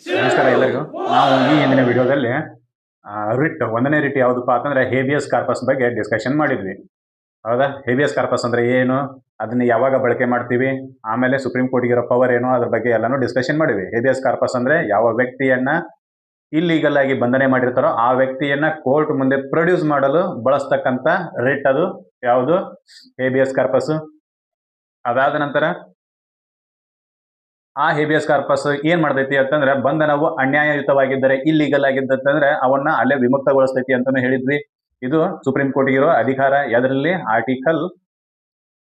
ನಮಸ್ಕಾರ ಎಲ್ಲರಿಗೂ. ನಾವು ಈ ಹಿಂದಿನ ವಿಡಿಯೋದಲ್ಲಿ ರಿಟ್ ಒಂದನೇ ರಿಟ್ ಯಾವುದಪ್ಪ ಅಂತಂದ್ರೆ ಹೇಬಿಯಸ್ ಕಾರ್ಪಸ್ ಬಗ್ಗೆ ಡಿಸ್ಕಷನ್ ಮಾಡಿದ್ವಿ. ಹೌದಾ? ಹೇಬಿಯಸ್ ಕಾರ್ಪಸ್ ಅಂದ್ರೆ ಏನು, ಅದನ್ನ ಯಾವಾಗ ಬಳಕೆ ಮಾಡ್ತೀವಿ, ಆಮೇಲೆ ಸುಪ್ರೀಂ ಕೋರ್ಟ್ಗೆ ಇರೋ ಪವರ್ ಏನು, ಅದ್ರ ಬಗ್ಗೆ ಎಲ್ಲಾನು ಡಿಸ್ಕಷನ್ ಮಾಡಿದ್ವಿ. ಹೇಬಿಯಸ್ ಕಾರ್ಪಸ್ ಅಂದ್ರೆ ಯಾವ ವ್ಯಕ್ತಿಯನ್ನ ಇಲ್ಲಿಗಲ್ ಆಗಿ ಬಂಧನೆ ಮಾಡಿರ್ತಾರೋ ಆ ವ್ಯಕ್ತಿಯನ್ನ ಕೋರ್ಟ್ ಮುಂದೆ ಪ್ರೊಡ್ಯೂಸ್ ಮಾಡಲು ಬಳಸ್ತಕ್ಕಂಥ ರಿಟ್ ಅದು ಯಾವುದು, ಹೇಬಿಯಸ್ ಕಾರ್ಪಸ್. ಅದಾದ ನಂತರ ಆ ಹೇಬಿಯಸ್ ಕಾರ್ಪಸ್ ಏನ್ ಮಾಡ್ತೈತಿ ಅಂತಂದ್ರೆ, ಬಂಧನವು ಅನ್ಯಾಯಯುತವಾಗಿದ್ದರೆ, ಇಲ್ಲಿಗಲ್ ಆಗಿದ್ದಂದ್ರೆ ಅವನ್ನ ಅಲ್ಲೇ ವಿಮುಕ್ತಗೊಳಿಸ್ತೈತಿ ಅಂತಾನು ಹೇಳಿದ್ವಿ. ಇದು ಸುಪ್ರೀಂ ಕೋರ್ಟ್ ಇರೋ ಅಧಿಕಾರ. ಅದರಲ್ಲಿ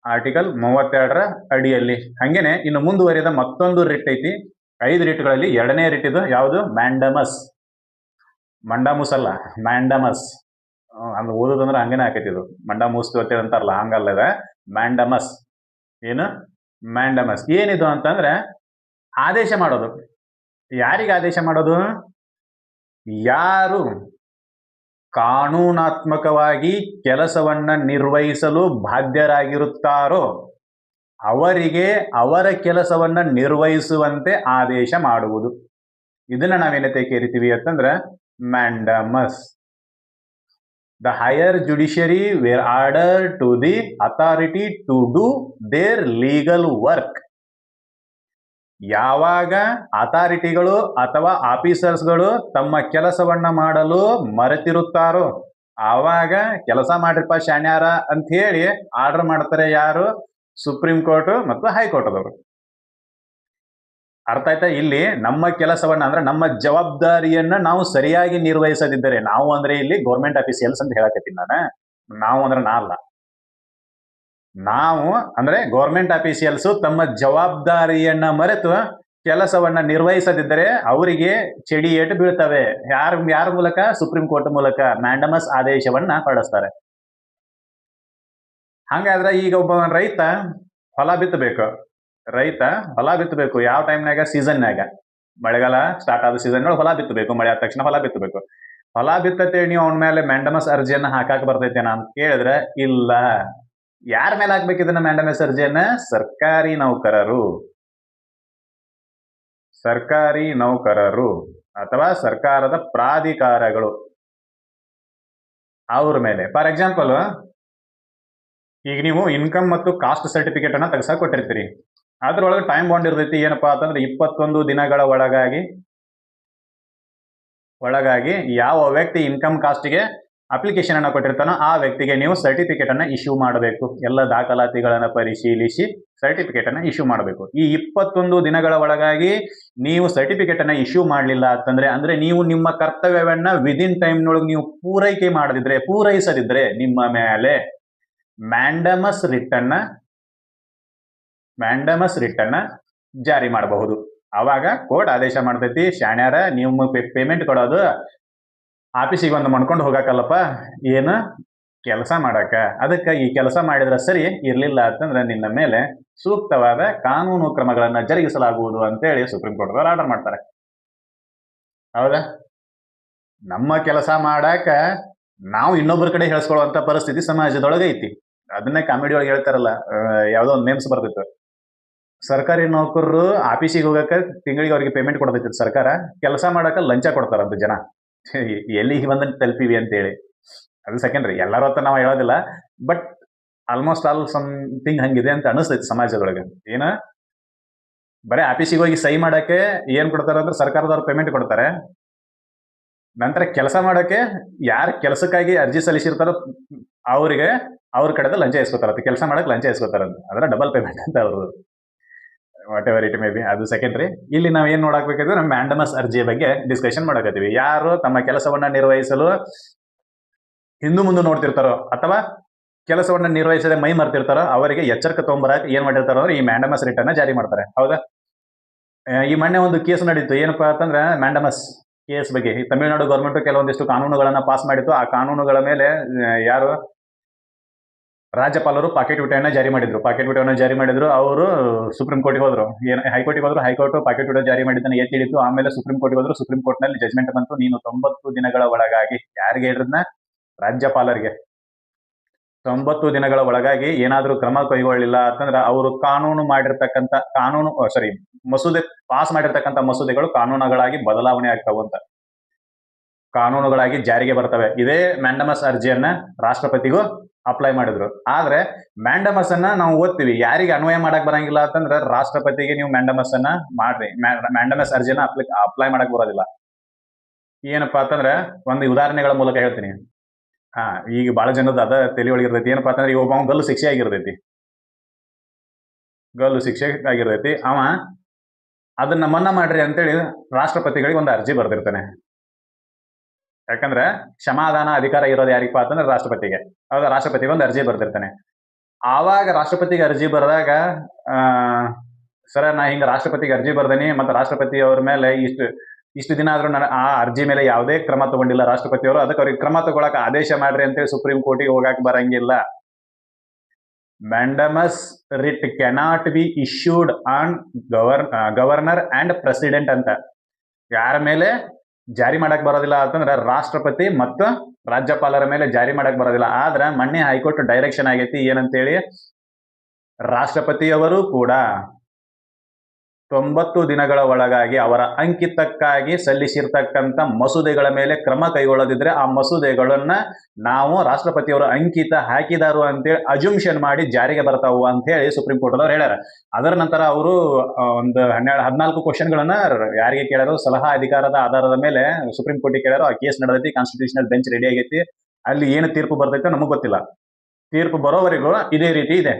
ಆರ್ಟಿಕಲ್ 32ರ ಅಡಿಯಲ್ಲಿ. ಹಂಗೇನೆ ಇನ್ನು ಮುಂದುವರಿದ ಮತ್ತೊಂದು ರಿಟ್ ಐತಿ. 5 ರಿಟ್ಗಳಲ್ಲಿ 2ನೇ ರಿಟ್ ಇದು ಯಾವುದು, ಮ್ಯಾಂಡಮಸ್. ಮಂಡಾಮುಸ್ ಅಲ್ಲ, ಮ್ಯಾಂಡಮಸ್. ಅಂದ್ರೆ ಓದೋದಂದ್ರೆ ಹಂಗೇನೆ ಆಕೈತಿ. ಇದು ಮಂಡಾಮೂಸ್ ಅಂತಾರಲ್ಲ, ಹಂಗಲ್ಲದ ಮ್ಯಾಂಡಮಸ್. ಏನು ಮ್ಯಾಂಡಮಸ್ ಏನಿದು ಅಂತಂದ್ರೆ, ಆದೇಶ ಮಾಡೋದು. ಯಾರಿಗೆ ಆದೇಶ ಮಾಡೋದು? ಯಾರು ಕಾನೂನಾತ್ಮಕವಾಗಿ ಕೆಲಸವನ್ನ ನಿರ್ವಹಿಸಲು ಬಾಧ್ಯರಾಗಿರುತ್ತಾರೋ ಅವರಿಗೆ ಅವರ ಕೆಲಸವನ್ನ ನಿರ್ವಹಿಸುವಂತೆ ಆದೇಶ ಮಾಡುವುದು. ಇದನ್ನ ನಾವೇನಂತ ಕರಿತೀವಿ ಅಂತಂದ್ರೆ mandamus. The higher judiciary where order to the authority to do their legal work. ಯಾವಾಗ ಅಥಾರಿಟಿಗಳು ಅಥವಾ ಆಫೀಸರ್ಸ್ಗಳು ತಮ್ಮ ಕೆಲಸವನ್ನ ಮಾಡಲು ಮರೆತಿರುತ್ತಾರೋ ಆವಾಗ ಕೆಲಸ ಮಾಡ್ರಿಪ್ಪ ಶಾಣ್ಯಾರ ಅಂತ ಹೇಳಿ ಆರ್ಡರ್ ಮಾಡ್ತಾರೆ. ಯಾರು? ಸುಪ್ರೀಂ ಕೋರ್ಟ್ ಮತ್ತು ಹೈಕೋರ್ಟ್ ಅದವರು. ಅರ್ಥ ಆಯ್ತಾ? ಇಲ್ಲಿ ನಮ್ಮ ಕೆಲಸವನ್ನ ಅಂದ್ರೆ ನಮ್ಮ ಜವಾಬ್ದಾರಿಯನ್ನ ನಾವು ಸರಿಯಾಗಿ ನಿರ್ವಹಿಸದಿದ್ದರೆ, ನಾವು ಅಂದ್ರೆ ಇಲ್ಲಿ ಗೌರ್ಮೆಂಟ್ ಆಫೀಸಿಯಲ್ಸ್ ಅಂತ ಹೇಳಕತ್ತೀನಿ ನಾನು. ನಾವು ಅಂದ್ರೆ ನಾ ಅಲ್ಲ, ನಾವು ಅಂದ್ರೆ ಗೌರ್ಮೆಂಟ್ ಆಫೀಸಿಯಲ್ಸ್ ತಮ್ಮ ಜವಾಬ್ದಾರಿಯನ್ನ ಮರೆತು ಕೆಲಸವನ್ನ ನಿರ್ವಹಿಸದಿದ್ದರೆ ಅವರಿಗೆ ಚೆಡಿ ಏಟು ಬೀಳ್ತವೆ. ಯಾರ ಮೂಲಕ? ಸುಪ್ರೀಂ ಕೋರ್ಟ್ ಮೂಲಕ ಮ್ಯಾಂಡಮಸ್ ಆದೇಶವನ್ನ ಹೊರಡಿಸ್ತಾರೆ. ಹಂಗಾದ್ರೆ ಈಗ ಒಬ್ಬ ರೈತ ಹೊಲ ಬಿತ್ತಬೇಕು. ಯಾವ ಟೈಮ್ನಾಗ? ಸೀಸನ್ನಾಗ. ಮಳೆಗಾಲ ಸ್ಟಾರ್ಟ್ ಆದ ಸೀಸನ್ ಹೊಲ ಬಿತ್ತಬೇಕು. ಮಳೆ ಆದ ತಕ್ಷಣ ಹೊಲ ಬಿತ್ತಬೇಕು. ಹೊಲ ಬಿತ್ತತೇಳಿ ನೀವು ಅವನ ಮೇಲೆ ಮ್ಯಾಂಡಮಸ್ ಅರ್ಜಿಯನ್ನ ಹಾಕಾಕ ಬರ್ತೈತೇನ ಅಂತ ಕೇಳಿದ್ರೆ ಇಲ್ಲ. ಯಾರ ಮೇಲೆ ಹಾಕ್ಬೇಕು ಇದನ್ನ ಮ್ಯಾಂಡಮಸ್ ಅರ್ಜಿಯನ್ನ? ಸರ್ಕಾರಿ ನೌಕರರು ಅಥವಾ ಸರ್ಕಾರದ ಪ್ರಾಧಿಕಾರಗಳು, ಅವ್ರ ಮೇಲೆ. ಫಾರ್ ಎಕ್ಸಾಂಪಲ್, ಈಗ ನೀವು ಇನ್ಕಮ್ ಮತ್ತು ಕಾಸ್ಟ್ ಸರ್ಟಿಫಿಕೇಟ್ ಅನ್ನ ತೆಗ್ಸಾಕ್ ಕೊಟ್ಟಿರ್ತೀರಿ. ಅದ್ರೊಳಗೆ ಟೈಮ್ ಬಾಂಡ್ ಇರ್ತೈತಿ. ಏನಪ್ಪಾ ಅಂತಂದ್ರೆ 21 ದಿನಗಳ ಒಳಗಾಗಿ ಯಾವ ವ್ಯಕ್ತಿ ಇನ್ಕಮ್ ಕಾಸ್ಟ್ಗೆ ಅಪ್ಲಿಕೇಶನ್ ಅನ್ನ ಕೊಟ್ಟಿರ್ತಾನೋ ಆ ವ್ಯಕ್ತಿಗೆ ನೀವು ಸರ್ಟಿಫಿಕೇಟ್ ಅನ್ನ ಇಶ್ಯೂ ಮಾಡಬೇಕು. ಎಲ್ಲ ದಾಖಲಾತಿಗಳನ್ನ ಪರಿಶೀಲಿಸಿ ಸರ್ಟಿಫಿಕೇಟ್ ಅನ್ನ ಇಶ್ಯೂ ಮಾಡಬೇಕು. ಈ 21 ದಿನಗಳ ಒಳಗಾಗಿ ನೀವು ಸರ್ಟಿಫಿಕೇಟ್ ಅನ್ನ ಇಶ್ಯೂ ಮಾಡಲಿಲ್ಲ ಅಂತಂದ್ರೆ, ಅಂದ್ರೆ ನೀವು ನಿಮ್ಮ ಕರ್ತವ್ಯವನ್ನ ವಿದಿನ್ ಟೈಮ್ನೊಳಗೆ ನೀವು ಪೂರೈಸದಿದ್ರೆ ನಿಮ್ಮ ಮೇಲೆ ಮ್ಯಾಂಡಮಸ್ ರಿಟ್ ಅನ್ನ ಜಾರಿ ಮಾಡಬಹುದು. ಅವಾಗ ಕೋರ್ಟ್ ಆದೇಶ ಮಾಡ್ತೈತಿ, ಶಾಣ್ಯಾರ ನೀವು ಪೇಮೆಂಟ್ ಕೊಡೋದು ಆಫೀಸಿಗೆ ಒಂದು ಮಾಡ್ಕೊಂಡು ಹೋಗಾಕಲ್ಲಪ್ಪ, ಏನು ಕೆಲಸ ಮಾಡಾಕ. ಅದಕ್ಕೆ ಈ ಕೆಲಸ ಮಾಡಿದ್ರೆ ಸರಿ, ಇರ್ಲಿಲ್ಲ ಅಂತಂದ್ರೆ ನಿನ್ನ ಮೇಲೆ ಸೂಕ್ತವಾದ ಕಾನೂನು ಕ್ರಮಗಳನ್ನ ಜರುಗಿಸಲಾಗುವುದು ಅಂತೇಳಿ ಸುಪ್ರೀಂ ಕೋರ್ಟ್ ಆರ್ಡರ್ ಮಾಡ್ತಾರೆ. ಹೌದಾ? ನಮ್ಮ ಕೆಲಸ ಮಾಡಾಕ ನಾವು ಇನ್ನೊಬ್ಬರ ಕಡೆ ಹೇಳ್ಸ್ಕೊಳ್ಳುವಂತ ಪರಿಸ್ಥಿತಿ ಸಮಾಜದೊಳಗೆ ಐತಿ. ಅದನ್ನೇ ಕಾಮಿಡಿ ಒಳಗೆ ಹೇಳ್ತಾರಲ್ಲ, ಯಾವ್ದೋ ಒಂದು ನೇಮ್ಸ್ ಬರ್ತಿತ್ತು. ಸರ್ಕಾರಿ ನೌಕರರು ಆಫೀಸಿಗೆ ಹೋಗಕ್ಕೆ ತಿಂಗಳಿಗೆ ಅವ್ರಿಗೆ ಪೇಮೆಂಟ್ ಕೊಡ್ತೈತಿ ಸರ್ಕಾರ, ಕೆಲಸ ಮಾಡಾಕ ಲಂಚ ಕೊಡ್ತಾರಂತ ಜನ. ಎಲ್ಲಿಗೆ ಬಂದ ತಲುಪಿವಿ ಅಂತೇಳಿ. ಅದು ಸೆಕೆಂಡ್ರಿ, ಎಲ್ಲರೂ ಅಂತ ನಾವು ಹೇಳೋದಿಲ್ಲ, ಬಟ್ ಆಲ್ಮೋಸ್ಟ್ ಆಲ್ ಸಮಥಿಂಗ್ ಹಂಗಿದೆ ಅಂತ ಅನಿಸ್ತೈತಿ ಸಮಾಜದೊಳಗೆ. ಏನ ಬರೀ ಆಫೀಸಿಗೆ ಹೋಗಿ ಸಹಿ ಮಾಡಕ್ಕೆ ಏನ್ ಕೊಡ್ತಾರ ಅಂದ್ರೆ ಸರ್ಕಾರದವ್ರು ಪೇಮೆಂಟ್ ಕೊಡ್ತಾರೆ. ನಂತರ ಕೆಲಸ ಮಾಡಕ್ಕೆ ಯಾರು ಕೆಲಸಕ್ಕಾಗಿ ಅರ್ಜಿ ಸಲ್ಲಿಸಿರ್ತಾರೋ ಅವ್ರಿಗೆ ಅವ್ರ ಕಡೆದ ಲಂಚ ಇಸ್ಕೋತಾರಂತ. ಕೆಲಸ ಮಾಡಕ್ ಲಂಚ ಇಸ್ಕೋತಾರಂತ. ಅದರ ಡಬಲ್ ಪೇಮೆಂಟ್ ಅಂತ ಅವ್ರದ್ದು. What ever it may be, ಅದು ಸೆಕೆಂಡ್ರಿ. ಇಲ್ಲಿ ನಾವ್ ಏನ್ ನೋಡಾಕ್ಬೇಕಂದ್ರೆ ನಮ್ಮ ಮ್ಯಾಂಡಮಸ್ ಅರ್ಜಿಯ ಬಗ್ಗೆ ಡಿಸ್ಕಷನ್ ಮಾಡಕತ್ತೀವಿ. ಯಾರು ತಮ್ಮ ಕೆಲಸವನ್ನ ನಿರ್ವಹಿಸಲು ಹಿಂದು ಮುಂದೆ ನೋಡ್ತಿರ್ತಾರೋ ಅಥವಾ ಕೆಲಸವನ್ನ ನಿರ್ವಹಿಸದೆ ಮೈ ಮರ್ತಿರ್ತಾರೋ ಅವರಿಗೆ ಎಚ್ಚರಿಕೆ ತಗೊಂಬರಕ್ ಏನ್ ಮಾಡಿರ್ತಾರೋ ಅಂದ್ರೆ ಈ ಮ್ಯಾಂಡಮಸ್ ರಿಟ್ ಅನ್ನ ಜಾರಿ ಮಾಡ್ತಾರೆ. ಹೌದಾ? ಈ ಮೊನ್ನೆ ಒಂದು ಕೇಸ್ ನಡೀತು. ಏನಪ್ಪಾ ಅಂತಂದ್ರೆ ಮ್ಯಾಂಡಮಸ್ ಕೇಸ್ ಬಗ್ಗೆ. ಈ ತಮಿಳುನಾಡು ಗೌರ್ಮೆಂಟ್ ಕೆಲವೊಂದಿಷ್ಟು ಕಾನೂನುಗಳನ್ನ ಪಾಸ್ ಮಾಡಿತ್ತು. ಆ ಕಾನೂನುಗಳ ಮೇಲೆ ಯಾರು ರಾಜ್ಯಪಾಲರು ಪಾಕೆಟ್ ವಿಟೆಯನ್ನ ಜಾರಿ ಮಾಡಿದ್ರು. ಅವರು ಸುಪ್ರೀಂ ಕೋರ್ಟ್ಗೆ ಹೋದ್ರು. ಹೈಕೋರ್ಟ್ಗೆ ಹೋದ್ರು. ಹೈಕೋರ್ಟ್ ಪಾಕೆಟ್ ವಿಟೆ ಜಾರಿ ಮಾಡಿದ್ದನ್ನ ಎತ್ತಿ ಹಿಡಿತು. ಆಮೇಲೆ ಸುಪ್ರೀಂ ಕೋರ್ಟ್ಗೆ ಹೋದ್ರು. ಸುಪ್ರೀಂ ಕೋರ್ಟ್ ನಲ್ಲಿ ಜಜ್ಮೆಂಟ್ ಬಂತು, ನೀನು 90 ದಿನಗಳ ಒಳಗಾಗಿ, ಯಾರಿಗೆ ಹೇಳಿದ್ನ? ರಾಜ್ಯಪಾಲರಿಗೆ. 90 ದಿನಗಳ ಒಳಗಾಗಿ ಏನಾದರೂ ಕ್ರಮ ಕೈಗೊಳ್ಳಿಲ್ಲ ಅಂತಂದ್ರೆ ಅವರು ಮಸೂದೆ ಪಾಸ್ ಮಾಡಿರ್ತಕ್ಕಂಥ ಮಸೂದೆಗಳು ಕಾನೂನುಗಳಾಗಿ ಬದಲಾವಣೆ ಆಗ್ತಾವಂತ, ಕಾನೂನುಗಳಾಗಿ ಜಾರಿಗೆ ಬರ್ತವೆ. ಇದೇ ಮ್ಯಾಂಡಮಸ್ ಅರ್ಜಿಯನ್ನ ರಾಷ್ಟ್ರಪತಿಗೂ ಅಪ್ಲೈ ಮಾಡಿದ್ರು. ಆದ್ರೆ ಮ್ಯಾಂಡಮಸ್ ಅನ್ನ ನಾವು ಓದ್ತೀವಿ, ಯಾರಿಗೆ ಅನ್ವಯ ಮಾಡಕ್ ಬರಂಗಿಲ್ಲ ಅಂತಂದ್ರೆ ರಾಷ್ಟ್ರಪತಿಗೆ ನೀವು ಮ್ಯಾಂಡಮಸ್ ಅನ್ನ ಮಾಡ್ರಿ, ಮ್ಯಾಂಡಮಸ್ ಅರ್ಜಿಯನ್ನ ಅಪ್ಲೈ ಮಾಡಕ್ ಬರೋದಿಲ್ಲ. ಏನಪ್ಪಾ ಅಂತಂದ್ರೆ ಒಂದು ಉದಾಹರಣೆಗಳ ಮೂಲಕ ಹೇಳ್ತೀನಿ. ಈಗ ಬಹಳ ಜನದ ಅದ ತಲೆ ಒಳಗಿರ್ತೈತಿ. ಏನಪ್ಪಾ ಅಂತಂದ್ರೆ ಈಗ ಒಬ್ಬ ಗಲ್ಲು ಶಿಕ್ಷೆ ಆಗಿರ್ತೈತಿ, ಅವ ಅದನ್ನ ಮನ್ನಾ ಮಾಡ್ರಿ ಅಂತೇಳಿ ರಾಷ್ಟ್ರಪತಿಗಳಿಗೆ ಒಂದು ಅರ್ಜಿ ಬರ್ದಿರ್ತಾನೆ. ಯಾಕಂದ್ರೆ ಕ್ಷಮಾದಾನ ಅಧಿಕಾರ ಇರೋದು ಯಾರಿಗಪ್ಪ ಅಂತಂದ್ರೆ ರಾಷ್ಟ್ರಪತಿಗೆ. ಅವಾಗ ರಾಷ್ಟ್ರಪತಿಗೆ ಒಂದು ಅರ್ಜಿ ಬರ್ದಿರ್ತಾನೆ. ಆವಾಗ ರಾಷ್ಟ್ರಪತಿಗೆ ಅರ್ಜಿ ಬರೆದಾಗ ಸರ ನಾ ಹಿಂಗ ರಾಷ್ಟ್ರಪತಿಗೆ ಅರ್ಜಿ ಬರ್ದೇನಿ, ಮತ್ತೆ ರಾಷ್ಟ್ರಪತಿ ಅವ್ರ ಮೇಲೆ ಇಷ್ಟು ದಿನ ಆದ್ರೂ ಆ ಅರ್ಜಿ ಮೇಲೆ ಯಾವುದೇ ಕ್ರಮ ತಗೊಂಡಿಲ್ಲ ರಾಷ್ಟ್ರಪತಿಯವರು, ಅದಕ್ಕೆ ಅವ್ರಿಗೆ ಕ್ರಮ ತಗೊಳಕ್ ಆದೇಶ ಮಾಡ್ರಿ ಅಂತೇಳಿ ಸುಪ್ರೀಂ ಕೋರ್ಟಿಗೆ ಹೋಗಕ್ ಬರಂಗಿಲ್ಲ. Mandamus writ cannot be issued on governor and president ಅಂತ. ಯಾರ ಮೇಲೆ ಜಾರಿ ಮಾಡಕ್ ಬರೋದಿಲ್ಲ ಅಂತಂದ್ರೆ ರಾಷ್ಟ್ರಪತಿ ಮತ್ತು ರಾಜ್ಯಪಾಲರ ಮೇಲೆ ಜಾರಿ ಮಾಡಕ್ ಬರೋದಿಲ್ಲ. ಆದ್ರೆ ಮೊನ್ನೆ ಹೈಕೋರ್ಟ್ ಡೈರೆಕ್ಷನ್ ಆಗೈತಿ ಏನಂತೇಳಿ, ರಾಷ್ಟ್ರಪತಿಯವರು ಕೂಡ 90 ದಿನಗಳ ಒಳಗಾಗಿ ಅವರ ಅಂಕಿತಕ್ಕಾಗಿ ಸಲ್ಲಿಸಿರ್ತಕ್ಕಂಥ ಮಸೂದೆಗಳ ಮೇಲೆ ಕ್ರಮ ಕೈಗೊಳ್ಳದಿದ್ರೆ ಆ ಮಸೂದೆಗಳನ್ನ ನಾವು ರಾಷ್ಟ್ರಪತಿಯವರು ಅಂಕಿತ ಹಾಕಿದಾರು ಅಂತೇಳಿ ಅಜುಮ್ಷನ್ ಮಾಡಿ ಜಾರಿಗೆ ಬರ್ತಾವು ಅಂತ ಹೇಳಿ ಸುಪ್ರೀಂ ಕೋರ್ಟ್ ಅವರು ಹೇಳ್ಯಾರ. ಅದರ ನಂತರ ಅವರು ಒಂದು 14 ಕ್ವಶನ್ಗಳನ್ನ ಯಾರಿಗೆ ಕೇಳ್ಯಾರು, ಸಲಹಾ ಅಧಿಕಾರದ ಆಧಾರದ ಮೇಲೆ ಸುಪ್ರೀಂ ಕೋರ್ಟಿಗೆ ಕೇಳ್ಯಾರು. ಆ ಕೇಸ್ ನಡೆದೈತಿ, ಕಾನ್ಸ್ಟಿಟ್ಯೂಷನಲ್ ಬೆಂಚ್ ರೆಡಿ ಆಗೈತಿ. ಅಲ್ಲಿ ಏನು ತೀರ್ಪು ಬರ್ತೈತೆ ನಮಗ್ ಗೊತ್ತಿಲ್ಲ. ತೀರ್ಪು ಬರೋವರೆಗೂ ಇದೇ ರೀತಿ ಇದೆ.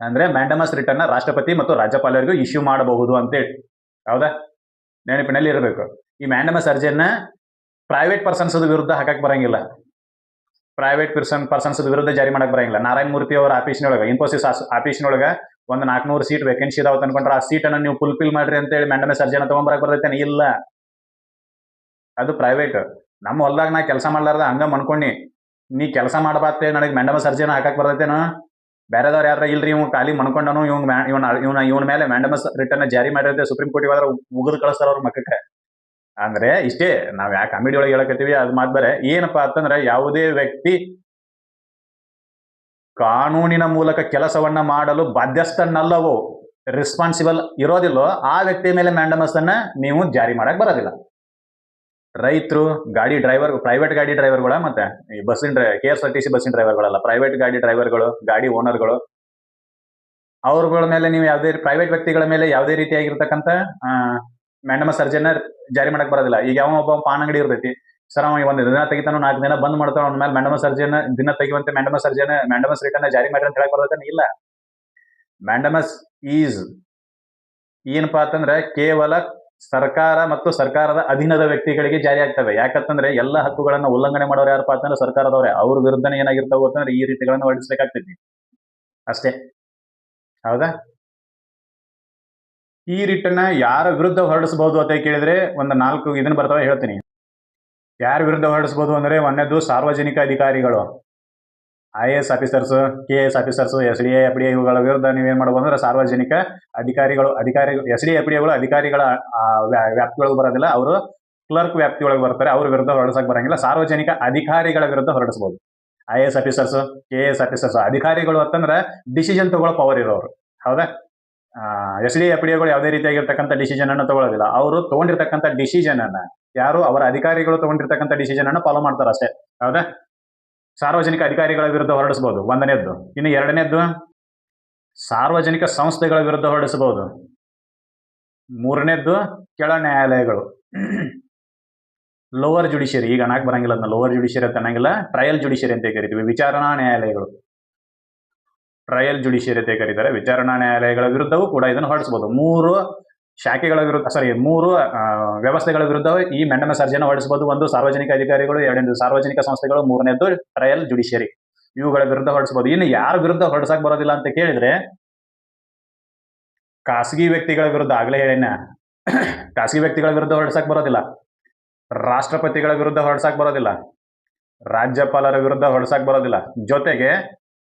ಅಂದ್ರೆ ಮ್ಯಾಂಡಮಸ್ ರಿಟ್ ಅನ್ನ ರಾಷ್ಟ್ರಪತಿ ಮತ್ತು ರಾಜ್ಯಪಾಲರಿಗೂ ಇಶ್ಯೂ ಮಾಡಬಹುದು ಅಂತೇಳಿ. ಹೌದಾ, ನೆನಪಿನಲ್ಲಿ ಇರಬೇಕು. ಈ ಮ್ಯಾಂಡಮಸ್ ಅರ್ಜಿಯನ್ನ ಪ್ರೈವೇಟ್ ಪರ್ಸನ್ಸ್ ವಿರುದ್ಧ ಹಾಕಕ್ ಬರಂಗಿಲ್ಲ, ಪ್ರೈವೇಟ್ ಪರ್ಸನ್ಸ್ ವಿರುದ್ಧ ಜಾರಿ ಮಾಡಕ್ ಬರಂಗಿಲ್ಲ. ನಾರಾಯಣ ಮೂರ್ತಿ ಅವರ ಆಫೀಸ್ನೊಳಗ, ಇನ್ಫೋಸಿಸ್ ಆಫೀಸ್ನೊಳಗ ಒಂದು 400 ಸೀಟ್ ವೇಕೆನ್ಸಿ ಇದಾವ ಅನ್ಕೊಂಡ್ರೆ ಆ ಸೀಟ್ ಅನ್ನ ನೀವು ಫುಲ್ಫಿಲ್ ಮಾಡ್ರಿ ಅಂತೇಳಿ ಮ್ಯಾಂಡಮಸ್ ಅರ್ಜಿಯನ್ನ ತಗೊಂಡ್ಬರಕ್ ಬರ್ತೈತೇನೆ? ಇಲ್ಲ, ಅದು ಪ್ರೈವೇಟ್. ನಮ್ಮ ಹೊಲ್ದಾಗ ನಾ ಕೆಲಸ ಮಾಡ್ಲಾರ್ದ ಹಂಗ ಅನ್ಕೊಂಡಿ ನೀ ಕೆಲಸ ಮಾಡಬಾರ್ತೇಳಿ ನನಗೆ ಮ್ಯಾಂಡಮಸ್ ಅರ್ಜಿಯನ್ನ ಹಾಕಕ್ ಬರ್ತೈತೇನೋ? ಬೇರೆದವ್ರು ಯಾರ ಇಲ್ರಿ, ಇವ್ ಖಾಲಿ ಮನ್ಕೊಂಡನು, ಇವನ ಮೇಲೆ ಮ್ಯಾಂಡಮಸ್ ರಿಟ್ ಅನ್ನ ಜಾರಿ ಮಾಡಿದ್ರೆ ಸುಪ್ರೀಂ ಕೋರ್ಟಿಗೆ ಹೋದ್ರೆ ಮುಗಿದು ಕಳಿಸ್ತಾರ ಅವ್ರ ಮಕ್ಕಕ್ಕೆ. ಅಂದ್ರೆ ಇಷ್ಟೇ, ನಾವ್ ಯಾಕೆ ಕಾಮಿಡಿ ಒಳಗೆ ಹೇಳಕತ್ತೀವಿ ಅದ್ ಮಾತ್ ಬೇರೆ. ಏನಪ್ಪಾ ಅಂತಂದ್ರೆ ಯಾವುದೇ ವ್ಯಕ್ತಿ ಕಾನೂನಿನ ಮೂಲಕ ಕೆಲಸವನ್ನ ಮಾಡಲು ಬಾಧ್ಯಸ್ಥನಲ್ಲವೋ, ರೆಸ್ಪಾನ್ಸಿಬಲ್ ಇರೋದಿಲ್ಲೋ ಆ ವ್ಯಕ್ತಿ ಮೇಲೆ ಮ್ಯಾಂಡಮಸ್ ಅನ್ನ ನೀವು ಜಾರಿ ಮಾಡಕ್ ಬರೋದಿಲ್ಲ. ರೈತರು, ಗಾಡಿ ಡ್ರೈವರ್, ಪ್ರೈವೇಟ್ ಗಾಡಿ ಡ್ರೈವರ್ಗಳ, ಮತ್ತೆ ಈ ಬಸ್ಸಿನ KSRTC ಬಸ್ಸಿನ ಡ್ರೈವರ್ಗಳಲ್ಲ, ಪ್ರೈವೇಟ್ ಗಾಡಿ ಡ್ರೈವರ್ಗಳು, ಗಾಡಿ ಓನರ್ಗಳು, ಅವ್ರಗಳ ಮೇಲೆ ನೀವು ಯಾವುದೇ ಪ್ರೈವೇಟ್ ವ್ಯಕ್ತಿಗಳ ಮೇಲೆ ಯಾವುದೇ ರೀತಿಯಾಗಿರ್ತಕ್ಕಂಥ ಮ್ಯಾಂಡಮಸ್ ಅರ್ಜಿಯನ್ನ ಜಾರಿ ಮಾಡಕ್ ಬರೋದಿಲ್ಲ. ಈಗ ಯಾವ ಒಬ್ಬ ಪಾನ್ ಅಂಗಡಿ ಇರ್ತೈತಿ, ಸರ್ ಅವ ಒಂದು ದಿನ ತೆಗಿತಾನು 4 ದಿನ ಬಂದ್ ಮಾಡ್ತಾನ, ಅವ್ನ ಮೇಲೆ ಮ್ಯಾಂಡಮಸ್ ಅರ್ಜಿಯನ್ನ ದಿನ ತೆಗಿಯುವಂತೆ ಮ್ಯಾಂಡಮಸ್ ರಿಟ್ ಅನ್ನ ಜಾರಿ ಮಾಡ್ರಿ ಅಂತ ಹೇಳಕ್ ಬರ್ತೈತೆ? ಇಲ್ಲ. ಮ್ಯಾಂಡಮಸ್ ಈಸ್ ಏನಪ್ಪಾ ಅಂತಂದ್ರೆ ಕೇವಲ ಸರ್ಕಾರ ಮತ್ತು ಸರ್ಕಾರದ ಅಧೀನದ ವ್ಯಕ್ತಿಗಳಿಗೆ ಜಾರಿ ಆಗ್ತವೆ. ಯಾಕಂತಂದ್ರೆ ಎಲ್ಲ ಹಕ್ಕುಗಳನ್ನ ಉಲ್ಲಂಘನೆ ಮಾಡೋರು ಯಾರಪ್ಪ ಅಂತಂದ್ರೆ ಸರ್ಕಾರದವ್ರೆ. ಅವ್ರ ವಿರುದ್ಧನೇ ಏನಾಗಿರ್ತಾವ ಅಂತಂದ್ರೆ ಈ ರೀತಿಗಳನ್ನ ಹೊರಡಿಸ್ಬೇಕಾಗ್ತೈತಿ ಅಷ್ಟೇ. ಹೌದಾ? ಈ ರಿಟ್ಟನ್ನ ಯಾರ ವಿರುದ್ಧ ಹೊರಡಿಸಬಹುದು ಅಂತ ಕೇಳಿದ್ರೆ ಒಂದು 4 ಇದನ್ನ ಬರ್ತಾವೆ, ಹೇಳ್ತೀನಿ. ಯಾರ ವಿರುದ್ಧ ಹೊರಡಿಸಬಹುದು ಅಂದ್ರೆ, ಒಂದನೇದು ಸಾರ್ವಜನಿಕ ಅಧಿಕಾರಿಗಳು, IAS officers, KS officers, SDA FDA ಇವುಗಳ ವಿರುದ್ಧ ನೀವೇನ್ ಮಾಡಬಹುದು ಅಂದ್ರೆ ಸಾರ್ವಜನಿಕ ಅಧಿಕಾರಿಗಳು SDA FDAಗಳು ಅಧಿಕಾರಿಗಳ ವ್ಯಾಪ್ತಿಯೊಳಗೆ ಬರೋದಿಲ್ಲ, ಅವರು ಕ್ಲರ್ಕ್ ವ್ಯಾಪ್ತಿಯೊಳಗೆ ಬರ್ತಾರೆ, ಅವ್ರ ವಿರುದ್ಧ ಹೊರಡಿಸಕ್ ಬರಂಗಿಲ್ಲ. ಸಾರ್ವಜನಿಕ ಅಧಿಕಾರಿಗಳ ವಿರುದ್ಧ ಹೊರಡಿಸಬಹುದು. IAS ಆಫೀಸರ್ಸ್, KS ಆಫೀಸರ್ಸ್, ಅಧಿಕಾರಿಗಳು ಅಂತಂದ್ರೆ ಡಿಸಿಷನ್ ತಗೊಳ್ಳೋ ಪವರ್ ಇರೋರು. ಹೌದಾ? SDA FDAಗಳು ಯಾವುದೇ ರೀತಿಯಾಗಿರ್ತಕ್ಕಂಥ ಡಿಸಿಷನ್ ಅನ್ನು ತಗೊಳ್ಳೋದಿಲ್ಲ. ಅವರು ತಗೊಂಡಿರ್ತಕ್ಕಂಥ ಡಿಸಿಷನ್ ಅನ್ನ ಯಾರು ಅವರ ಅಧಿಕಾರಿಗಳು ತಗೊಂಡಿರ್ತಕ್ಕಂಥ ಡಿಸಿಷನ್ ಅನ್ನ ಫಾಲೋ ಮಾಡ್ತಾರೆ ಅಷ್ಟೇ. ಹೌದಾ? ಸಾರ್ವಜನಿಕ ಅಧಿಕಾರಿಗಳ ವಿರುದ್ಧ ಹೊರಡಿಸಬಹುದು, ಒಂದನೇದ್ದು. ಇನ್ನು ಎರಡನೇದ್ದು ಸಾರ್ವಜನಿಕ ಸಂಸ್ಥೆಗಳ ವಿರುದ್ಧ ಹೊರಡಿಸಬಹುದು. ಮೂರನೇದ್ದು ಕೆಳ ನ್ಯಾಯಾಲಯಗಳು, ಲೋವರ್ ಜುಡಿಷಿಯರಿ. ಈಗ ಅನ್ನಕ್ ಬರಂಗಿಲ್ಲ, ಅದನ್ನ ಲೋವರ್ ಜುಡಿಷಿಯರಿ ಅಂತ ಅನ್ನಂಗಿಲ್ಲ, ಟ್ರಯಲ್ ಜುಡಿಷಿಯರಿ ಅಂತ ಕರಿತೀವಿ. ವಿಚಾರಣಾ ನ್ಯಾಯಾಲಯಗಳು, ಟ್ರಯಲ್ ಜುಡಿಷಿಯರಿ ಅಂತ ಕರೀತಾರೆ. ವಿಚಾರಣಾ ನ್ಯಾಯಾಲಯಗಳ ವಿರುದ್ಧವೂ ಕೂಡ ಇದನ್ನು ಹೊರಡಿಸಬಹುದು. 3 ಶಾಖೆಗಳ ವಿರುದ್ಧ, 3 ವ್ಯವಸ್ಥೆಗಳ ವಿರುದ್ಧ ಈ ಮ್ಯಾಂಡಮಸ್ ಅರ್ಜಿಯನ್ನು ಹೊರಡಿಸಬಹುದು. ಒಂದು ಸಾರ್ವಜನಿಕ ಅಧಿಕಾರಿಗಳು, ಎರಡನೇದು ಸಾರ್ವಜನಿಕ ಸಂಸ್ಥೆಗಳು, ಮೂರನೇದು ಟ್ರಯಲ್ ಜುಡಿಷಿಯರಿ. ಇವುಗಳ ವಿರುದ್ಧ ಹೊರಡಿಸಬಹುದು. ಇನ್ನು ಯಾರ ವಿರುದ್ಧ ಹೊರಡಿಸಕ್ ಬರೋದಿಲ್ಲ ಅಂತ ಕೇಳಿದ್ರೆ, ಖಾಸಗಿ ವ್ಯಕ್ತಿಗಳ ವಿರುದ್ಧ, ಆಗ್ಲೇ ಹೇಳಿನ, ಖಾಸಗಿ ವ್ಯಕ್ತಿಗಳ ವಿರುದ್ಧ ಹೊರಡಿಸಕ್ ಬರೋದಿಲ್ಲ, ರಾಷ್ಟ್ರಪತಿಗಳ ವಿರುದ್ಧ ಹೊರಡಿಸಕ್ ಬರೋದಿಲ್ಲ, ರಾಜ್ಯಪಾಲರ ವಿರುದ್ಧ ಹೊರಡಿಸಕ್ ಬರೋದಿಲ್ಲ, ಜೊತೆಗೆ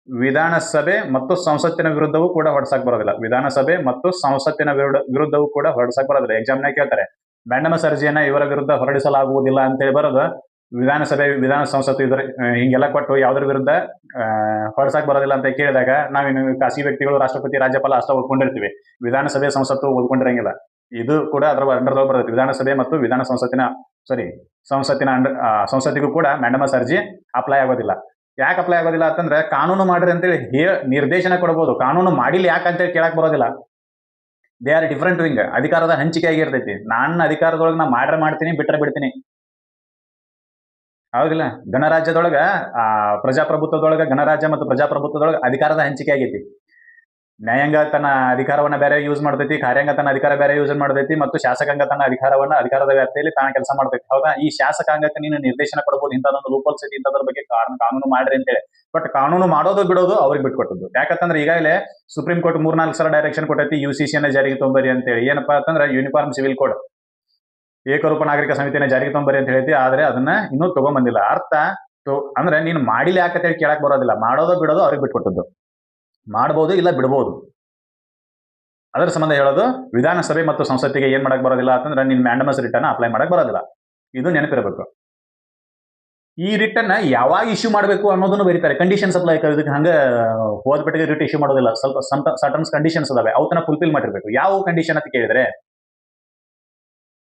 ವಿಧಾನಸಭೆ ಮತ್ತು ಸಂಸತ್ತಿನ ವಿರುದ್ಧವೂ ಕೂಡ ಹೊರಡಿಸಕ್ ಬರೋದಿಲ್ಲ. ವಿಧಾನಸಭೆ ಮತ್ತು ಸಂಸತ್ತಿನ ವಿರುದ್ಧವೂ ಕೂಡ ಹೊರಡಿಸಕ್ ಬರೋದಿಲ್ಲ. ಎಕ್ಸಾಮ್ನಾಗ ಕೇಳ್ತಾರೆ ಮ್ಯಾಂಡಮಸ್ ಅರ್ಜಿಯನ್ನ ಇವರ ವಿರುದ್ಧ ಹೊರಡಿಸಲಾಗುವುದಿಲ್ಲ ಅಂತೇಳಿ ಬರೋದು. ವಿಧಾನ ಸಂಸತ್ತು ಇದ್ರ ಹಿಂಗೆಲ್ಲ ಕೊಟ್ಟು ಯಾವ್ದ್ರ ವಿರುದ್ಧ ಹೊರಸಾಕ್ ಬರೋದಿಲ್ಲ ಅಂತ ಕೇಳಿದಾಗ ನಾವೇನು ಖಾಸಗಿ ವ್ಯಕ್ತಿಗಳು ರಾಷ್ಟ್ರಪತಿ ರಾಜ್ಯಪಾಲ ಅಷ್ಟ ಓದ್ಕೊಂಡಿರ್ತೀವಿ. ವಿಧಾನಸಭೆ ಸಂಸತ್ತು ಓದ್ಕೊಂಡಿರಂಗಿಲ್ಲ. ಇದು ಕೂಡ ಅದರ ಅಂಡರ್ದಾಗ ಬರುತ್ತೆ. ವಿಧಾನಸಭೆ ಮತ್ತು ಸಂಸತ್ತಿಗೂ ಕೂಡ ಮ್ಯಾಂಡಮಸ್ ಅರ್ಜಿ ಅಪ್ಲೈ ಆಗೋದಿಲ್ಲ. ಯಾಕೆ ಅಪ್ಲೈ ಆಗೋದಿಲ್ಲ ಅಂತಂದ್ರೆ ಕಾನೂನು ಮಾಡ್ರಿ ಅಂತೇಳಿ ನಿರ್ದೇಶನ ಕೊಡಬಹುದು. ಕಾನೂನು ಮಾಡಿಲ್ಲ ಯಾಕಂತೇಳಿ ಕೇಳಕ್ ಬರೋದಿಲ್ಲ. They are different wing. ಅಧಿಕಾರದ ಹಂಚಿಕೆ ಆಗಿರ್ತೈತಿ. ನನ್ನ ಅಧಿಕಾರದೊಳಗೆ ನಾ ಮಾಡ್ತೀನಿ, ಬಿಟ್ರೆ ಬಿಡ್ತೀನಿ. ಹೌದಿಲ್ಲ? ಗಣರಾಜ್ಯದೊಳಗ ಪ್ರಜಾಪ್ರಭುತ್ವದೊಳಗ ಗಣರಾಜ್ಯ ಮತ್ತು ಪ್ರಜಾಪ್ರಭುತ್ವದೊಳಗ ಅಧಿಕಾರದ ಹಂಚಿಕೆ ಆಗೈತಿ. ನ್ಯಾಯಾಂಗ ತನ್ನ ಅಧಿಕಾರವನ್ನ ಬೇರೆ ಯೂಸ್ ಮಾಡ್ತೈತಿ, ಕಾರ್ಯಾಂಗ ತನ್ನ ಅಧಿಕಾರ ಬೇರೆ ಯೂಸ್ ಮಾಡ್ತೈತಿ, ಮತ್ತು ಶಾಸಕಾಂಗ ತನ್ನ ಅಧಿಕಾರದ ವ್ಯಾಪ್ತಿಯಲ್ಲಿ ತಾನ ಕೆಲಸ ಮಾಡ್ತೈತಿ. ಹೌದಾ? ಈ ಶಾಸಕಾಂಗಕ್ಕೆ ನೀನು ನಿರ್ದೇಶನ ಕೊಡಬಹುದು, ಇಂಥದೊಂದು ಲೂಪೋಲ್ಸ್ ಐತಿ, ಇಂಥದ್ರ ಬಗ್ಗೆ ಕಾನೂನು ಮಾಡ್ರಿ ಅಂತೇಳಿ. ಬಟ್ ಕಾನೂನು ಮಾಡೋದು ಬಿಡೋದು ಅವ್ರಿಗೆ ಬಿಟ್ಕೊಟ್ಟದ್ದು. ಯಾಕಂತಂದ್ರೆ ಈಗಾಗಲೇ ಸುಪ್ರೀಂ ಕೋರ್ಟ್ 3-4 ಸಲ ಡೈರೆಕ್ಷನ್ ಕೊಟ್ಟೈತಿ UCC ಜಾರಿಗೆ ತೊಂಬರಿ ಅಂತೇಳಿ. ಏನಪ್ಪಾ ಅಂತಂದ್ರೆ ಯೂನಿಫಾರ್ಮ್ ಸಿವಿಲ್ ಕೋಡ್, ಏಕರೂಪ ನಾಗರಿಕ ಸಂಹಿತೆನ ಜಾರಿಗೆ ತೊಂಬರಿ ಅಂತ ಹೇಳ್ತಿ. ಆದ್ರೆ ಅದನ್ನ ಇನ್ನೂ ತಗೊಂಬಂದಿಲ್ಲ. ಅಂದ್ರೆ ನೀನು ಮಾಡಿಲ್ಲ ಯಾಕಂತೇಳಿ ಕೇಳಕ್ ಬರೋದಿಲ್ಲ. ಮಾಡೋದು ಬಿಡೋದು ಅವ್ರಿಗೆ ಬಿಟ್ಕೊಟ್ಟದ್ದು. ಮಾಡಬಹುದು, ಇಲ್ಲ ಬಿಡಬಹುದು. ಅದರ ಸಂಬಂಧ ಹೇಳೋದು ವಿಧಾನಸಭೆ ಮತ್ತು ಸಂಸತ್ತಿಗೆ ಏನ್ ಮಾಡಕ್ ಬರೋದಿಲ್ಲ ಅಂತಂದ್ರೆ ನೀನ್ ಮ್ಯಾಂಡಮಸ್ ರಿಟ್ ಅನ್ನ ಅಪ್ಲೈ ಮಾಡಕ್ ಬರೋದಿಲ್ಲ. ಇದು ನೆನಪಿರಬೇಕು. ಈ ರಿಟ್ ಅನ್ನ ಯಾವಾಗ ಇಶ್ಯೂ ಮಾಡಬೇಕು ಅನ್ನೋದನ್ನು ಬರೀತಾರೆ. ಕಂಡೀಷನ್ಸ್ ಅಪ್ಲೈ ಇದಕ್ಕೆ ಹಂಗ ಹೋದ್ಬಿಟ್ಟಿಗೆ ರಿಟ್ ಇಶ್ಯೂ ಮಾಡೋದಿಲ್ಲ. ಸ್ವಲ್ಪ ಸರ್ಟನ್ಸ್ ಕಂಡೀಷನ್ಸ್ ಅದಾವೆ, ಅವನ್ನ ಫುಲ್ಫಿಲ್ ಮಾಡಿರ್ಬೇಕು. ಯಾವ ಕಂಡೀಷನ್ ಅಂತ ಕೇಳಿದ್ರೆ,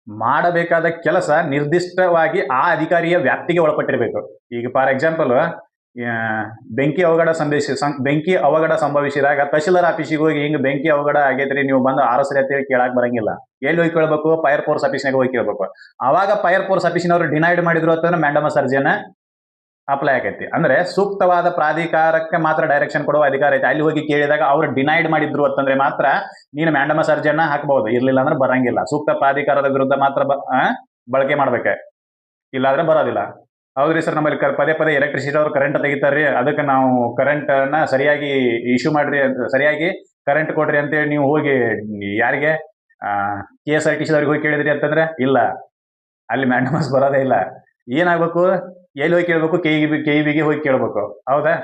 ಮಾಡಬೇಕಾದ ಕೆಲಸ ನಿರ್ದಿಷ್ಟವಾಗಿ ಆ ಅಧಿಕಾರಿಯ ವ್ಯಾಪ್ತಿಗೆ ಒಳಪಟ್ಟಿರಬೇಕು. ಈಗ ಫಾರ್ ಎಕ್ಸಾಂಪಲ್ ಬೆಂಕಿ ಅವಘಡ ಸಂಭವಿಸಿದಾಗ ತಹಶೀಲ್ದಾರ್ ಆಫೀಸಿಗೆ ಹೋಗಿ ಹಿಂಗ್ ಬೆಂಕಿ ಅವಘಡ ಆಗೈತ್ರಿ, ನೀವು ಬಂದು ಆರಸ್ರಿ ಅಂತೇಳಿ ಕೇಳಕ್ ಬರಂಗಿಲ್ಲ. ಎಲ್ಲಿ ಹೋಗಿ ಕೇಳಬೇಕು? ಫೈರ್ ಫೋರ್ಸ್ ಆಫೀಸ್ನಾಗ ಹೋಗಿ ಕೇಳಬೇಕು. ಅವಾಗ ಫೈರ್ ಫೋರ್ಸ್ ಆಫೀಸಿನವರು ಡಿನೈಡ್ ಮಾಡಿದ್ರು ಅಂತಂದ್ರೆ ಮ್ಯಾಂಡಮಸ್ ಅರ್ಜಿಯನ್ನ ಅಪ್ಲೈ ಆಗೈತಿ. ಅಂದ್ರೆ ಸೂಕ್ತವಾದ ಪ್ರಾಧಿಕಾರಕ್ಕೆ ಮಾತ್ರ ಡೈರೆಕ್ಷನ್ ಕೊಡುವ ಅಧಿಕಾರ ಐತಿ. ಅಲ್ಲಿ ಹೋಗಿ ಕೇಳಿದಾಗ ಅವ್ರು ಡಿನೈಡ್ ಮಾಡಿದ್ರು ಅಂತಂದ್ರೆ ಮಾತ್ರ ನೀನು ಮ್ಯಾಂಡಮಸ್ ಅರ್ಜಿಯನ್ನ ಹಾಕಬಹುದು. ಇರ್ಲಿಲ್ಲ ಅಂದ್ರೆ ಬರಂಗಿಲ್ಲ. ಸೂಕ್ತ ಪ್ರಾಧಿಕಾರದ ವಿರುದ್ಧ ಮಾತ್ರ ಬಳಕೆ ಮಾಡ್ಬೇಕೆ, ಇಲ್ಲಾಂದ್ರೆ ಬರೋದಿಲ್ಲ. ಹೌದ್ರಿ ಸರ್, ನಮ್ಮಲ್ಲಿ ಪದೇ ಪದೇ ಎಲೆಕ್ಟ್ರಿಸಿಟಿ ಅವ್ರು ಕರೆಂಟ್ ತೆಗಿತಾರ್ರಿ, ಅದಕ್ಕೆ ನಾವು ಕರೆಂಟ್ ಅನ್ನ ಸರಿಯಾಗಿ ಇಶ್ಯೂ ಮಾಡ್ರಿ, ಸರಿಯಾಗಿ ಕರೆಂಟ್ ಕೊಡ್ರಿ ಅಂತೇಳಿ ನೀವು ಹೋಗಿ ಯಾರಿಗೆ KSRTC ಅವ್ರಿಗೆ ಹೋಗಿ ಕೇಳಿದ್ರಿ ಅಂತಂದ್ರೆ ಇಲ್ಲ, ಅಲ್ಲಿ ಮ್ಯಾಂಡಮಸ್ ಬರೋದೇ ಇಲ್ಲ. ಏನಾಗ್ಬೇಕು? ಎಲ್ಲಿ ಹೋಗಿ ಕೇಳ್ಬೇಕು? KEBಗೆ ಹೋಗಿ ಕೇಳ್ಬೇಕು. ಹೌದಾ?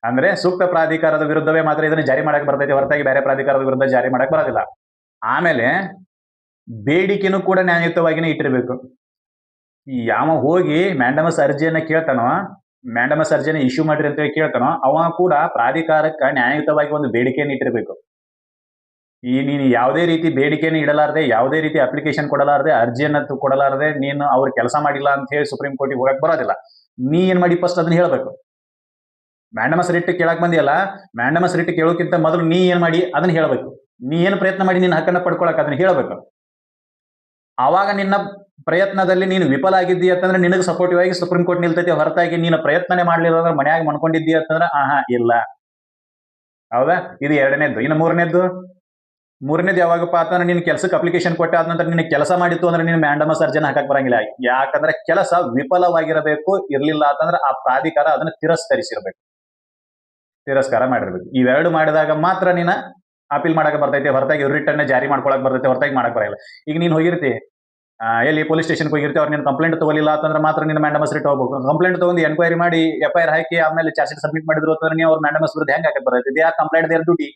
ಅಂದ್ರೆ ಸೂಕ್ತ ಪ್ರಾಧಿಕಾರದ ವಿರುದ್ಧವೇ ಮಾತ್ರ ಇದನ್ನ ಜಾರಿ ಮಾಡಕ್ ಬರ್ತೈತಿ, ಹೊರತಾಗಿ ಬೇರೆ ಪ್ರಾಧಿಕಾರದ ವಿರುದ್ಧ ಜಾರಿ ಮಾಡಕ್ ಬರೋದಿಲ್ಲ. ಆಮೇಲೆ ಬೇಡಿಕೆನೂ ಕೂಡ ನ್ಯಾಯಯುತವಾಗಿನೇ ಇಟ್ಟಿರ್ಬೇಕು. ಯಾವ ಹೋಗಿ ಮ್ಯಾಂಡಮಸ್ ಅರ್ಜಿಯನ್ನ ಕೇಳ್ತಾನೋ, ಮ್ಯಾಂಡಮಸ್ ಅರ್ಜಿಯನ್ನ ಇಶ್ಯೂ ಮಾಡ್ರಿ ಅಂತ ಕೇಳ್ತಾನೋ, ಅವ ಕೂಡ ಪ್ರಾಧಿಕಾರಕ್ಕೆ ನ್ಯಾಯಯುತವಾಗಿ ಒಂದು ಬೇಡಿಕೆಯನ್ನು ಇಟ್ಟಿರ್ಬೇಕು. ನೀನು ಯಾವುದೇ ರೀತಿ ಬೇಡಿಕೆಯನ್ನು ಇಡಲಾರದೆ, ಯಾವುದೇ ರೀತಿ ಅಪ್ಲಿಕೇಶನ್ ಕೊಡಲಾರದೆ, ಅರ್ಜಿಯನ್ನ ಕೊಡಲಾರದೆ ನೀನು ಅವ್ರ ಕೆಲಸ ಮಾಡಿಲ್ಲ ಅಂತ ಹೇಳಿ ಸುಪ್ರೀಂ ಕೋರ್ಟಿಗೆ ಹೋಗಕ್ ಬರೋದಿಲ್ಲ. ನೀ ಏನ್ ಮಾಡಿ ಫಸ್ಟ್ ಅದನ್ನ ಹೇಳ್ಬೇಕು. ಮ್ಯಾಂಡಮಸ್ ರಿಟ್ ಕೇಳಕ್ ಬಂದಿಯಲ್ಲ, ಮ್ಯಾಂಡಮಸ್ ರಿಟ್ ಕೇಳೋಕ್ಕಿಂತ ಮೊದಲು ನೀ ಏನ್ ಮಾಡಿ ಅದನ್ನ ಹೇಳ್ಬೇಕು. ನೀ ಏನು ಪ್ರಯತ್ನ ಮಾಡಿ ನಿನ್ನ ಹಕ್ಕನ್ನ ಪಡ್ಕೊಳಕ್ ಅದನ್ನ ಹೇಳ್ಬೇಕು. ಆವಾಗ ನಿನ್ನ ಪ್ರಯತ್ನದಲ್ಲಿ ನೀನು ವಿಫಲ ಆಗಿದ್ದೀ ಅಂತಂದ್ರೆ ನಿನಗೆ ಸಪೋರ್ಟಿವ್ ಆಗಿ ಸುಪ್ರೀಂ ಕೋರ್ಟ್ ನಿಲ್ತೈತಿ. ಹೊರತಾಗಿ ನೀನು ಪ್ರಯತ್ನನೇ ಮಾಡ್ಲಿಲ್ಲ ಅಂದ್ರೆ ಮನ್ಯಾಗ ಮನ್ಕೊಂಡಿದ್ದೀ ಅಂತಂದ್ರೆ ಇಲ್ಲ. ಹೌದಾ? ಇದು ಎರಡನೇದ್ದು. ಇನ್ನು ಮೂರನೇದು ಯಾವಾಗಪ್ಪ ಅಂತಂದ್ರೆ ನೀನು ಕೆಲಸಕ್ಕೆ ಅಪ್ಲಿಕೇಶನ್ ಕೊಟ್ಟ ಆದ ನಂತರ ನಿನ್ನ ಕೆಲಸ ಮಾಡಿತ್ತು ಅಂದ್ರೆ ನೀನು ಮ್ಯಾಂಡಮಸ್ ಅರ್ಜಿನ ಹಾಕಕ್ ಬರಂಗಿಲ್ಲ. ಯಾಕಂದ್ರೆ ಕೆಲಸ ವಿಫಲವಾಗಿರಬೇಕು. ಇರ್ಲಿಲ್ಲ ಅಂತಂದ್ರೆ ಆ ಪ್ರಾಧಿಕಾರ ಅದನ್ನ ತಿರಸ್ಕಾರ ಮಾಡಿರ್ಬೇಕು. ಇವೆರಡು ಮಾಡಿದಾಗ ಮಾತ್ರ ನೀನ ಅಪೀಲ್ ಮಾಡಕ್ ಬರ್ತೈತಿ, ಹೊರತಾಗಿ ರಿಟ್ ಅನ್ನ ಜಾರಿ ಮಾಡ್ಕೊಳಕ್ ಬರ್ತೈತಿ, ಹೊರತಾಗಿ ಮಾಡಕ್ ಬರಲ್ಲ. ಈಗ ನೀನು ಹೋಗಿರ್ತಿ ಎಲ್ಲಿ ಪೊಲೀಸ್ ಸ್ಟೇಷನ್ಗೆ ಹೋಗಿರ್ತಿ, ಅವ್ರು ನೀನು ಕಂಪ್ಲೇಂಟ್ ತಗೊಲಿಲ್ಲ ಅಂತಂದ್ರೆ ಮಾತ್ರ ನೀನು ಮ್ಯಾಂಡಮಸ್ ರಿಟ್ ಹೋಗ್ಬೇಕು. ಕಂಪ್ಲೇಂಟ್ ತಗೊಂಡು ಎನ್ಕ್ವೈರಿ ಮಾಡಿ FIR ಹಾಕಿ ಆಮೇಲೆ ಚಾರ್ಜ್ ಶೀಟ್ ಸಬ್ಮಿಟ್ ಮಾಡಿದ್ರು ಅಂತಂದ್ರೆ ನೀವು ಅವ್ರ ಮ್ಯಾಂಡಮಸ್ ವಿರುದ್ಧ ಹೆಂಗ್ ಹಾಕಕ್ ಬರ್ತೈತಿ? They are complaint there duty.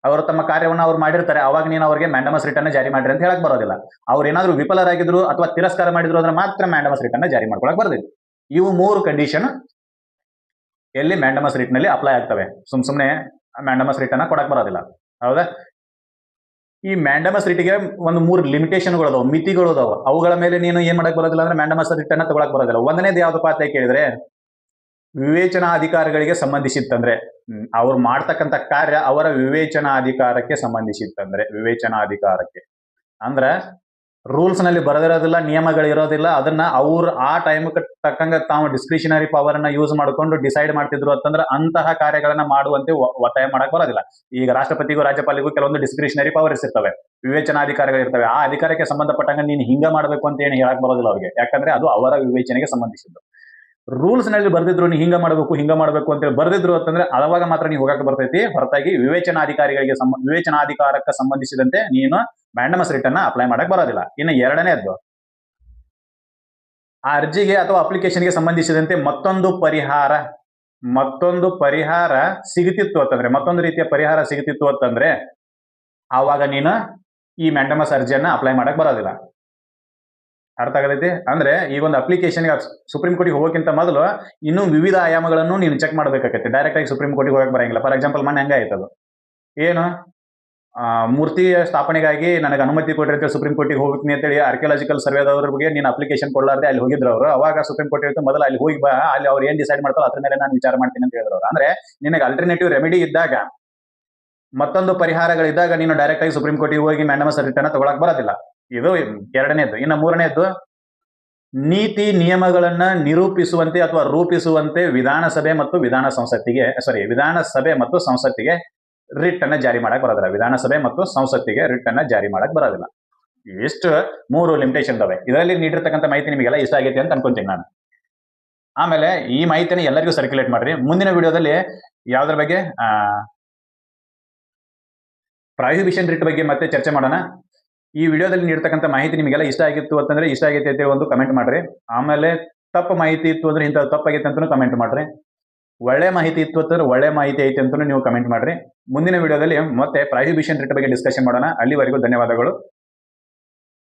ಅವರು ತಮ್ಮ ಕಾರ್ಯವನ್ನು ಅವ್ರು ಮಾಡಿರ್ತಾರೆ. ಅವಾಗ ನೀನು ಅವ್ರಿಗೆ ಮ್ಯಾಂಡಮಸ್ ರಿಟ್ ಅನ್ನ ಜಾರಿ ಮಾಡ್ರಿ ಅಂತ ಹೇಳಕ್ ಬರೋದಿಲ್ಲ. ಅವ್ರು ಏನಾದ್ರು ವಿಫಲರಾಗಿದ್ರು ಅಥವಾ ತಿರಸ್ಕಾರ ಮಾಡಿದ್ರು ಅಂದ್ರೆ ಮಾತ್ರ ಮ್ಯಾಂಡಮಸ್ ರಿಟ್ ಅನ್ನ ಜಾರಿ ಮಾಡ್ಕೊಳಕ್ ಬರ್ತೈತಿ. ಇವು 3 ಕಂಡೀಷನ್ ಎಲ್ಲಿ ಮ್ಯಾಂಡಮಸ್ ರಿಟ್ ನಲ್ಲಿ ಅಪ್ಲೈ ಆಗ್ತವೆ. ಸುಮ್ನೆ ಮ್ಯಾಂಡಮಸ್ ರಿಟ್ ಅನ್ನ ಕೊಡಕ್ ಬರೋದಿಲ್ಲ. ಹೌದಾ? ಈ ಮ್ಯಾಂಡಮಸ್ ರಿಟ್ಗೆ ಒಂದು 3 ಲಿಮಿಟೇಷನ್ಗಳು ಅದಾವ, ಮಿತಿಗಳು ಅದಾವ. ಅವುಗಳ ಮೇಲೆ ನೀನು ಏನ್ ಮಾಡಕ್ ಬರೋದಿಲ್ಲ ಅಂದ್ರೆ ಮ್ಯಾಂಡಮಸ್ ರಿಟ್ ಅನ್ನ ತಗೊಳಕ್ ಬರೋದಿಲ್ಲ. ಒಂದನೇದು ಯಾವ್ದಪ್ಪ ಅಂತ ಕೇಳಿದ್ರೆ, ವಿವೇಚನಾಧಿಕಾರಿಗಳಿಗೆ ಸಂಬಂಧಿಸಿತ್ತಂದ್ರೆ, ಅವ್ರು ಮಾಡ್ತಕ್ಕಂಥ ಕಾರ್ಯ ಅವರ ವಿವೇಚನಾಧಿಕಾರಕ್ಕೆ ಸಂಬಂಧಿಸಿತ್ತಂದ್ರೆ, ವಿವೇಚನಾಧಿಕಾರಕ್ಕೆ ಅಂದ್ರೆ ರೂಲ್ಸ್ ನಲ್ಲಿ ಬರೆದಿರೋದಿಲ್ಲ, ನಿಯಮಗಳು ಇರೋದಿಲ್ಲ, ಅದನ್ನ ಅವ್ರು ಆ ಟೈಮ್ ತಕ್ಕಂಗ ತಾವು ಡಿಸ್ಕ್ರಿಷನರಿ ಪವರ್ ಅನ್ನ ಯೂಸ್ ಮಾಡ್ಕೊಂಡು ಡಿಸೈಡ್ ಮಾಡ್ತಿದ್ರು ಅಂತಂದ್ರೆ ಅಂತಹ ಕಾರ್ಯಗಳನ್ನ ಮಾಡುವಂತೆ ಒತ್ತಾಯ ಮಾಡಕ್ ಬರೋದಿಲ್ಲ. ಈಗ ರಾಷ್ಟ್ರಪತಿಗೂ ರಾಜ್ಯಪಾಲಿಗೂ ಕೆಲವೊಂದು ಡಿಸ್ಕ್ರಿಷನರಿ ಪವರ್ಸ್ ಇರ್ತವೆ, ವಿವೇಚನಾಧಿಕಾರಿಗಳು ಇರ್ತವೆ. ಆ ಅಧಿಕಾರಕ್ಕೆ ಸಂಬಂಧಪಟ್ಟಂಗ ನೀನು ಹಿಂಗ ಮಾಡಬೇಕು ಅಂತ ಏನು ಹೇಳಕ್ ಬರೋದಿಲ್ಲ ಅವ್ರಿಗೆ. ಯಾಕಂದ್ರೆ ಅದು ಅವರ ವಿವೇಚನೆಗೆ ಸಂಬಂಧಿಸಿದ್ದು. ರೂಲ್ಸ್ ನಲ್ಲಿ ಬರ್ದಿದ್ರು ನೀ ಹಿಂಗ ಮಾಡಬೇಕು ಅಂತ ಬರ್ದಿದ್ರು ಅಂತಂದ್ರೆ ಅವಾಗ ಮಾತ್ರ ನೀವು ಹೋಗಕ್ಕೆ ಬರ್ತೈತಿ. ಹೊರತಾಗಿ ವಿವೇಚನಾಧಿಕಾರಕ್ಕೆ ಸಂಬಂಧಿಸಿದಂತೆ ನೀನು ಮ್ಯಾಂಡಮಸ್ ರಿಟ್ ಅನ್ನ ಅಪ್ಲೈ ಮಾಡಕ್ ಬರೋದಿಲ್ಲ. ಇನ್ನು ಎರಡನೇದ್ದು, ಆ ಅರ್ಜಿಗೆ ಅಥವಾ ಅಪ್ಲಿಕೇಶನ್ಗೆ ಸಂಬಂಧಿಸಿದಂತೆ ಮತ್ತೊಂದು ಪರಿಹಾರ ಸಿಗುತ್ತಿತ್ತು ಅಂತಂದ್ರೆ, ಮತ್ತೊಂದು ರೀತಿಯ ಪರಿಹಾರ ಸಿಗುತ್ತಿತ್ತು ಅಂತಂದ್ರೆ ಆವಾಗ ನೀನು ಈ ಮ್ಯಾಂಡಮಸ್ ಅರ್ಜಿಯನ್ನ ಅಪ್ಲೈ ಮಾಡಕ್ ಬರೋದಿಲ್ಲ. ಅರ್ಥ ಆಗತೈತಿ ಅಂದ್ರೆ ಈ ಒಂದು ಅಪ್ಲಿಕೇಶನ್ಗೆ ಸುಪ್ರೀಂ ಕೋರ್ಟಿಗೆ ಹೋಗೋಕ್ಕಿಂತ ಮೊದಲು ಇನ್ನೂ ವಿವಿಧ ಆಯಾಮಗಳನ್ನು ನೀನು ಚೆಕ್ ಮಾಡಬೇಕಾಗತ್ತೆ. ಡೈರೆಕ್ಟ್ ಆಗಿ ಸುಪ್ರೀಂ ಕೋರ್ಟಿಗೆ ಹೋಗಕ್ಕೆ ಬರಂಗಿಲ್ಲ. ಫಾರ್ ಎಕ್ಸಾಂಪಲ್ ಮೊನ್ನೆ ಹಂಗಾಯ್ತದು ಏನು ಮೂರ್ತಿಯ ಸ್ಥಾಪನೆಗಾಗಿ ನನಗೆ ಅನುಮತಿ ಕೊಟ್ಟಿರ್ತೀವಿ ಸುಪ್ರೀಂ ಕೋರ್ಟಿಗೆ ಹೋಗ್ತೀನಿ ಅಂತೇಳಿ ಆರ್ಕಿಯಾಲಜಿಕಲ್ ಸರ್ವೇದವ್ರ ಬಗ್ಗೆ ನೀನು ಅಪ್ಲಿಕೇಶನ್ ಕೊಡಲಾರ್ದೆ ಅಲ್ಲಿ ಹೋಗಿದ್ರು ಅವರು. ಅವಾಗ ಸುಪ್ರೀಂ ಕೋರ್ಟ್ ಹೇಳ್ತು ಮೊದಲು ಅಲ್ಲಿ ಹೋಗಿ ಬಾ, ಅಲ್ಲಿ ಅವ್ರು ಏನ್ ಡಿಸೈಡ್ ಮಾಡ್ತಾರೋ ಅದ್ರ ಮೇಲೆ ನಾನು ವಿಚಾರ ಮಾಡ್ತೀನಿ ಅಂತ ಹೇಳಿದ್ರು. ಅಂದ್ರೆ ನಿನಗೆ ಅಲ್ಟರ್ನೇಟಿವ್ ರೆಮಿಡಿ ಇದ್ದಾಗ, ಮತ್ತೊಂದು ಪರಿಹಾರಗಳಿದ್ದಾಗ ನೀನು ಡೈರೆಕ್ಟ್ ಆಗಿ ಸುಪ್ರೀಂ ಕೋರ್ಟಿಗೆ ಹೋಗಿ ಮ್ಯಾಂಡಮಸ್ ರಿಟರ್ನ್ ತಗೊಳಕ್ ಬರೋದಿಲ್ಲ. ಇದು ಎರಡನೇದು. ಇನ್ನು ಮೂರನೇದು, ನೀತಿ ನಿಯಮಗಳನ್ನ ನಿರೂಪಿಸುವಂತೆ ಅಥವಾ ರೂಪಿಸುವಂತೆ ವಿಧಾನಸಭೆ ಮತ್ತು ವಿಧಾನಸಭೆ ಮತ್ತು ಸಂಸತ್ತಿಗೆ ರಿಟ್ ಅನ್ನ ಜಾರಿ ಮಾಡಕ್ ಬರೋದಿಲ್ಲ. ವಿಧಾನಸಭೆ ಮತ್ತು ಸಂಸತ್ತಿಗೆ ರಿಟ್ ಅನ್ನ ಜಾರಿ ಮಾಡಕ್ ಬರೋದಿಲ್ಲ. ಇಷ್ಟು 3 ಲಿಮಿಟೇಷನ್ ಇದಾವೆ. ಇದರಲ್ಲಿ ನೀಡಿರ್ತಕ್ಕಂಥ ಮಾಹಿತಿ ನಿಮಗೆಲ್ಲ ಇಷ್ಟ ಆಗೈತೆ ಅಂತ ಅನ್ಕೊಂತೀನಿ ನಾನು. ಆಮೇಲೆ ಈ ಮಾಹಿತಿನ ಎಲ್ಲರಿಗೂ ಸರ್ಕ್ಯುಲೇಟ್ ಮಾಡ್ರಿ. ಮುಂದಿನ ವಿಡಿಯೋದಲ್ಲಿ ಯಾವ್ದ್ರ ಬಗ್ಗೆ ಪ್ರಾಹಿಬಿಷನ್ ರಿಟ್ ಬಗ್ಗೆ ಮತ್ತೆ ಚರ್ಚೆ ಮಾಡೋಣ. ಈ ವಿಡಿಯೋದಲ್ಲಿ ನೀಡ್ತಕ್ಕಂಥ ಮಾಹಿತಿ ನಿಮಗೆಲ್ಲ ಇಷ್ಟ ಆಗಿತ್ತು ಅಂತಂದ್ರೆ ಇಷ್ಟ ಆಗೈತೆ ಅಂತ ಒಂದು ಕಮೆಂಟ್ ಮಾಡ್ರಿ. ಆಮೇಲೆ ತಪ್ಪು ಮಾಹಿತಿ ಇತ್ತು ಅಂದ್ರೆ ಇಂಥ ತಪ್ಪಾಗೈತೆ ಅಂತ ಕಮೆಂಟ್ ಮಾಡ್ರಿ. ಒಳ್ಳೆ ಮಾಹಿತಿ ಇತ್ತು ಅಂತಂದ್ರೆ ಒಳ್ಳೆ ಮಾಹಿತಿ ಐತೆ ಅಂತ ನೀವು ಕಮೆಂಟ್ ಮಾಡ್ರಿ. ಮುಂದಿನ ವಿಡಿಯೋದಲ್ಲಿ ಮತ್ತೆ ಪ್ರಾಹಿಬಿಷನ್ ರಿಟ್ ಬಗ್ಗೆ ಡಿಸ್ಕಷನ್ ಮಾಡೋಣ. ಅಲ್ಲಿವರೆಗೂ ಧನ್ಯವಾದಗಳು.